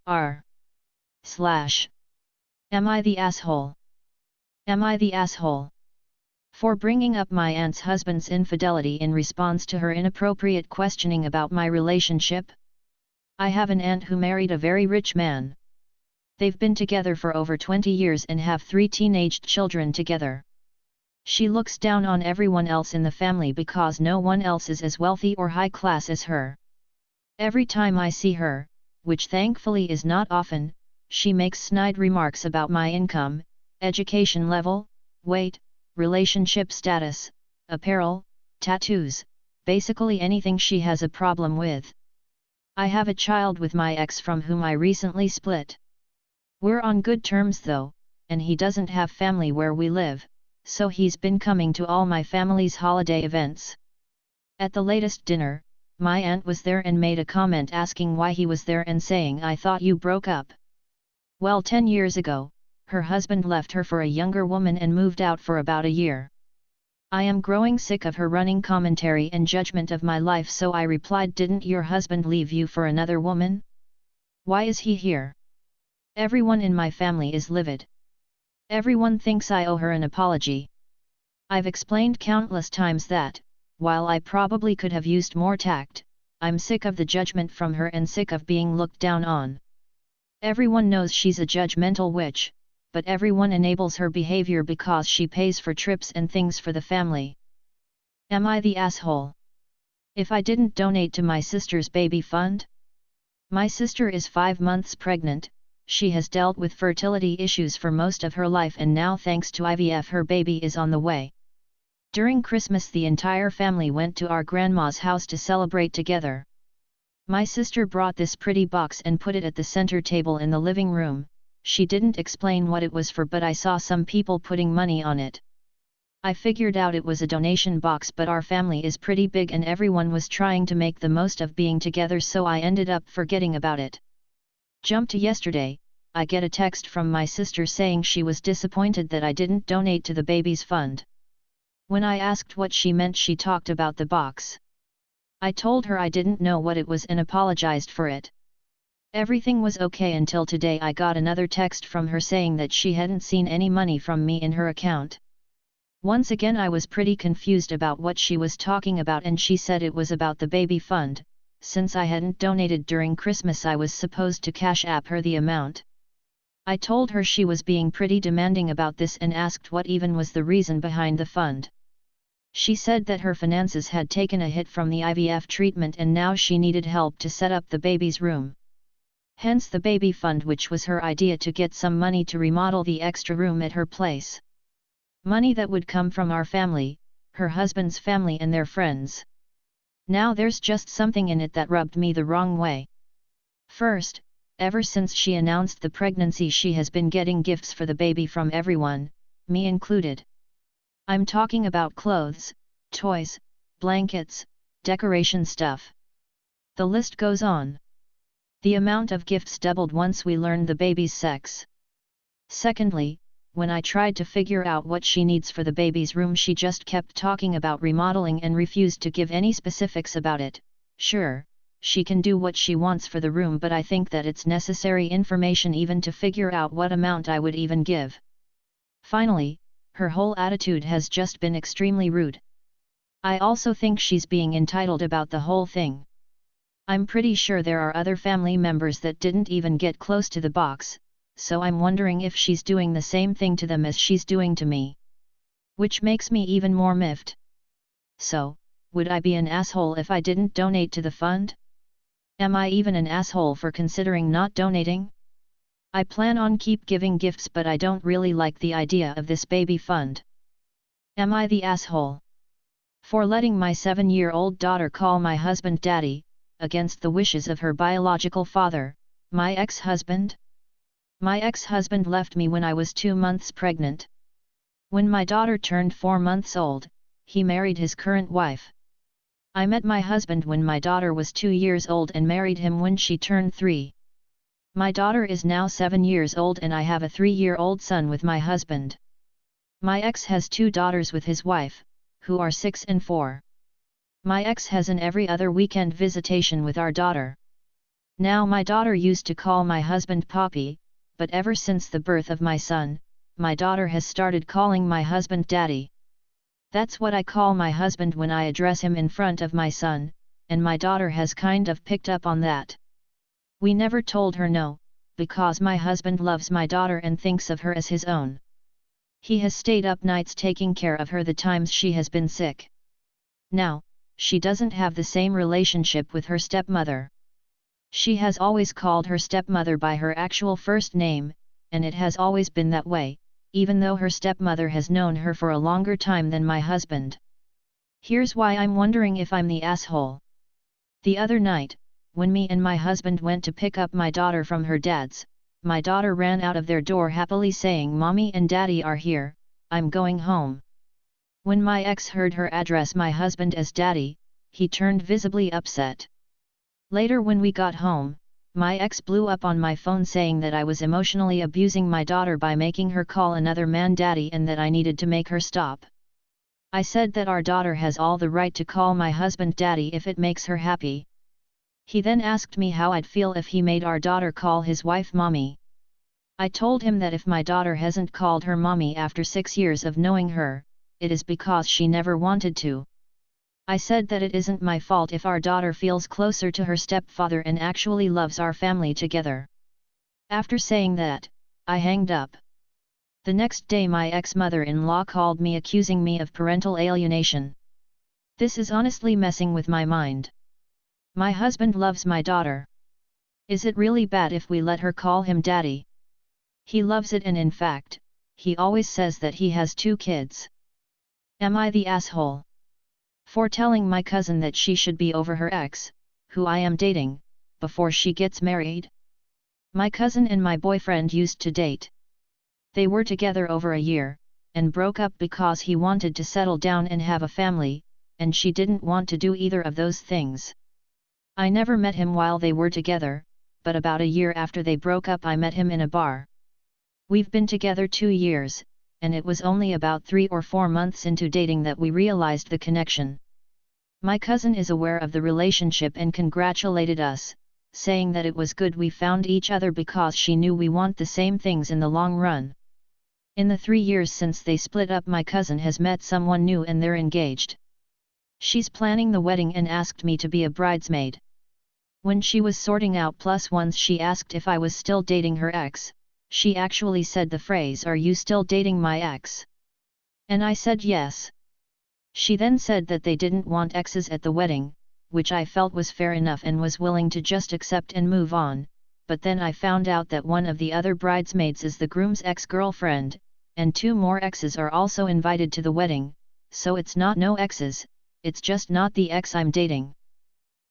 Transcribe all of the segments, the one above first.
r slash am I the asshole? Am I the asshole? For bringing up my aunt's husband's infidelity in response to her inappropriate questioning about my relationship? I have an aunt who married a very rich man. They've been together for over 20 years and have 3 teenaged children together. She looks down on everyone else in the family because no one else is as wealthy or high class as her. Every time I see her, which thankfully is not often, she makes snide remarks about my income, education level, weight, relationship status, apparel, tattoos, basically anything she has a problem with. I have a child with my ex from whom I recently split. We're on good terms though, and he doesn't have family where we live, so he's been coming to all my family's holiday events. At the latest dinner, my aunt was there and made a comment asking why he was there and saying, "I thought you broke up." Well, 10 years ago, her husband left her for a younger woman and moved out for about a year. I am growing sick of her running commentary and judgment of my life, so I replied, "Didn't your husband leave you for another woman? Why is he here?" Everyone in my family is livid. Everyone thinks I owe her an apology. I've explained countless times that, while I probably could have used more tact, I'm sick of the judgment from her and sick of being looked down on. Everyone knows she's a judgmental witch, but everyone enables her behavior because she pays for trips and things for the family. Am I the asshole? If I didn't donate to my sister's baby fund? My sister is 5 months pregnant. She has dealt with fertility issues for most of her life and now, thanks to IVF, her baby is on the way. During Christmas, the entire family went to our grandma's house to celebrate together. My sister brought this pretty box and put it at the center table in the living room. She didn't explain what it was for, but I saw some people putting money on it. I figured out it was a donation box, but our family is pretty big and everyone was trying to make the most of being together, so I ended up forgetting about it. Jump to yesterday, I get a text from my sister saying she was disappointed that I didn't donate to the baby's fund. When I asked what she meant, she talked about the box. I told her I didn't know what it was and apologized for it. Everything was okay until today. I got another text from her saying that she hadn't seen any money from me in her account. Once again I was pretty confused about what she was talking about, and she said it was about the baby fund. Since I hadn't donated during Christmas, I was supposed to cash app her the amount. I told her she was being pretty demanding about this and asked what even was the reason behind the fund. She said that her finances had taken a hit from the IVF treatment and now she needed help to set up the baby's room. Hence the baby fund, which was her idea to get some money to remodel the extra room at her place. Money that would come from our family, her husband's family and their friends. Now there's just something in it that rubbed me the wrong way. First, ever since she announced the pregnancy, she has been getting gifts for the baby from everyone, me included. I'm talking about clothes, toys, blankets, decoration stuff. The list goes on. The amount of gifts doubled once we learned the baby's sex. Secondly, when I tried to figure out what she needs for the baby's room, she just kept talking about remodeling and refused to give any specifics about it. Sure, she can do what she wants for the room, but I think that it's necessary information even to figure out what amount I would even give. Finally, her whole attitude has just been extremely rude. I also think she's being entitled about the whole thing. I'm pretty sure there are other family members that didn't even get close to the box, so I'm wondering if she's doing the same thing to them as she's doing to me. Which makes me even more miffed. So, would I be an asshole if I didn't donate to the fund? Am I even an asshole for considering not donating? I plan on keep giving gifts, but I don't really like the idea of this baby fund. Am I the asshole for letting my 7-year-old daughter call my husband daddy, against the wishes of her biological father, my ex-husband? My ex-husband left me when I was 2 months pregnant. When my daughter turned 4 months old, he married his current wife. I met my husband when my daughter was 2 years old and married him when she turned 3. My daughter is now 7 years old and I have a 3-year-old son with my husband. My ex has 2 daughters with his wife, who are 6 and 4. My ex has an every other weekend visitation with our daughter. Now my daughter used to call my husband Poppy, but ever since the birth of my son, my daughter has started calling my husband Daddy. That's what I call my husband when I address him in front of my son, and my daughter has kind of picked up on that. We never told her no, because my husband loves my daughter and thinks of her as his own. He has stayed up nights taking care of her the times she has been sick. Now, she doesn't have the same relationship with her stepmother. She has always called her stepmother by her actual first name, and it has always been that way, even though her stepmother has known her for a longer time than my husband. Here's why I'm wondering if I'm the asshole. The other night, when me and my husband went to pick up my daughter from her dad's, my daughter ran out of their door happily saying, "Mommy and Daddy are here, I'm going home." When my ex heard her address my husband as Daddy, he turned visibly upset. Later when we got home, my ex blew up on my phone saying that I was emotionally abusing my daughter by making her call another man Daddy and that I needed to make her stop. I said that our daughter has all the right to call my husband Daddy if it makes her happy. He then asked me how I'd feel if he made our daughter call his wife Mommy. I told him that if my daughter hasn't called her Mommy after 6 years of knowing her, it is because she never wanted to. I said that it isn't my fault if our daughter feels closer to her stepfather and actually loves our family together. After saying that, I hanged up. The next day my ex-mother-in-law called me accusing me of parental alienation. This is honestly messing with my mind. My husband loves my daughter. Is it really bad if we let her call him Daddy? He loves it, and in fact, he always says that he has 2 kids. Am I the asshole for telling my cousin that she should be over her ex, who I am dating, before she gets married? My cousin and my boyfriend used to date. They were together over a year, and broke up because he wanted to settle down and have a family, and she didn't want to do either of those things. I never met him while they were together, but about a year after they broke up I met him in a bar. We've been together 2 years, and it was only about 3 or 4 months into dating that we realized the connection. My cousin is aware of the relationship and congratulated us, saying that it was good we found each other because she knew we want the same things in the long run. In the 3 years since they split up my cousin has met someone new and they're engaged. She's planning the wedding and asked me to be a bridesmaid. When she was sorting out plus ones she asked if I was still dating her ex. She actually said the phrase, "Are you still dating my ex?" And I said yes. She then said that they didn't want exes at the wedding, which I felt was fair enough and was willing to just accept and move on, but then I found out that one of the other bridesmaids is the groom's ex-girlfriend, and 2 more exes are also invited to the wedding, so it's not no exes, it's just not the ex I'm dating.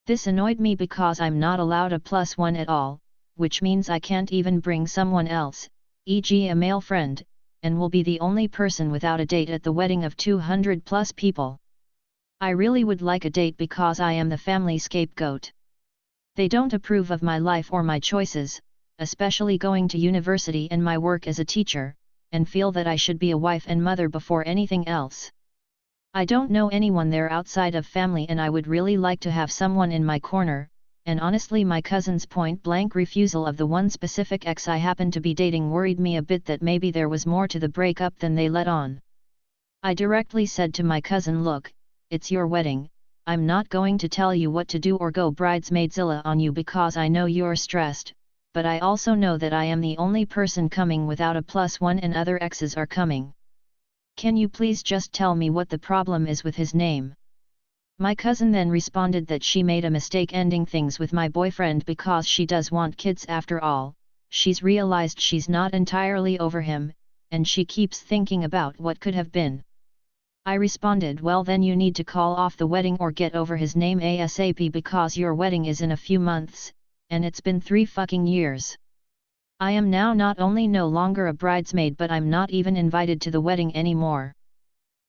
This annoyed me because I'm not allowed a +1 at all, which means I can't even bring someone else, e.g. a male friend, and will be the only person without a date at the wedding of 200 plus people. I really would like a date because I am the family scapegoat. They don't approve of my life or my choices, especially going to university and my work as a teacher, and feel that I should be a wife and mother before anything else. I don't know anyone there outside of family and I would really like to have someone in my corner, and honestly my cousin's point-blank refusal of the one specific ex I happened to be dating worried me a bit that maybe there was more to the breakup than they let on. I directly said to my cousin, "Look, it's your wedding, I'm not going to tell you what to do or go bridesmaidzilla on you because I know you're stressed, but I also know that I am the only person coming without a +1 and other exes are coming. Can you please just tell me what the problem is with his name?" My cousin then responded that she made a mistake ending things with my boyfriend because she does want kids after all, she's realized she's not entirely over him, and she keeps thinking about what could have been. I responded, "Well then you need to call off the wedding or get over his name ASAP because your wedding is in a few months, and it's been 3 fucking years. I am now not only no longer a bridesmaid but I'm not even invited to the wedding anymore."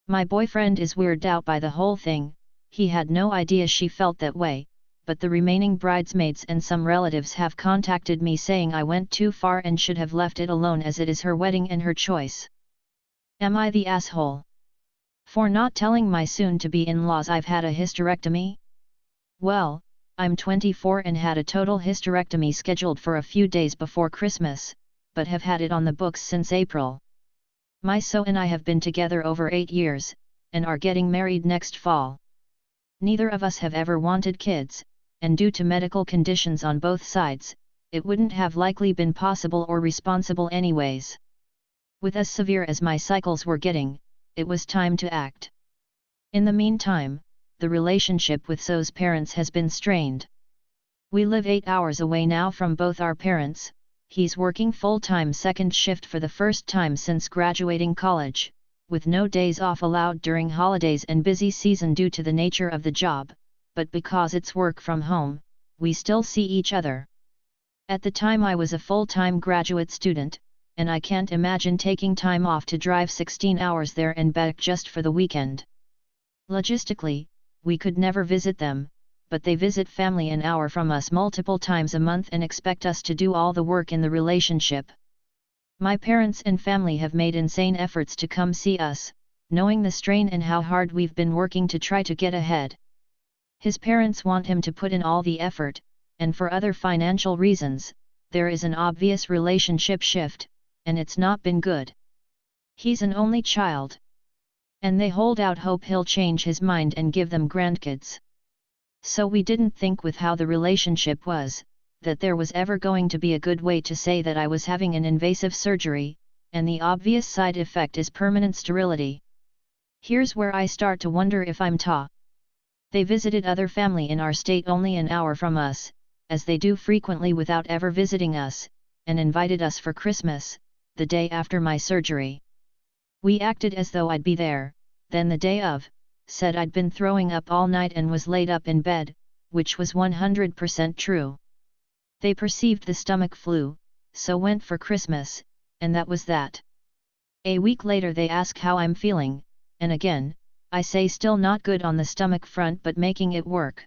My boyfriend is weirded out by the whole thing. He had no idea she felt that way, but the remaining bridesmaids and some relatives have contacted me saying I went too far and should have left it alone as it is her wedding and her choice. Am I the asshole for not telling my soon-to-be in-laws I've had a hysterectomy? Well, I'm 24 and had a total hysterectomy scheduled for a few days before Christmas, but have had it on the books since April. My so and I have been together over 8 years, and are getting married next fall. Neither of us have ever wanted kids, and due to medical conditions on both sides, it wouldn't have likely been possible or responsible anyways. With as severe as my cycles were getting, it was time to act. In the meantime, the relationship with So's parents has been strained. We live 8 hours away now from both our parents. He's working full-time second shift for the first time since graduating college, with no days off allowed during holidays and busy season due to the nature of the job, but because it's work from home, we still see each other. At the time I was a full-time graduate student, and I can't imagine taking time off to drive 16 hours there and back just for the weekend. Logistically, we could never visit them, but they visit family an hour from us multiple times a month and expect us to do all the work in the relationship. My parents and family have made insane efforts to come see us, knowing the strain and how hard we've been working to try to get ahead. His parents want him to put in all the effort, and for other financial reasons, there is an obvious relationship shift, and it's not been good. He's an only child, and they hold out hope he'll change his mind and give them grandkids. So we didn't think with how the relationship was, that there was ever going to be a good way to say that I was having an invasive surgery, and the obvious side effect is permanent sterility. Here's where I start to wonder if I'm They visited other family in our state only an hour from us, as they do frequently without ever visiting us, and invited us for Christmas, the day after my surgery. We acted as though I'd be there, then the day of, said I'd been throwing up all night and was laid up in bed, which was 100% true. They perceived the stomach flu, so went for Christmas, and that was that. A week later they ask how I'm feeling, and again, I say still not good on the stomach front but making it work.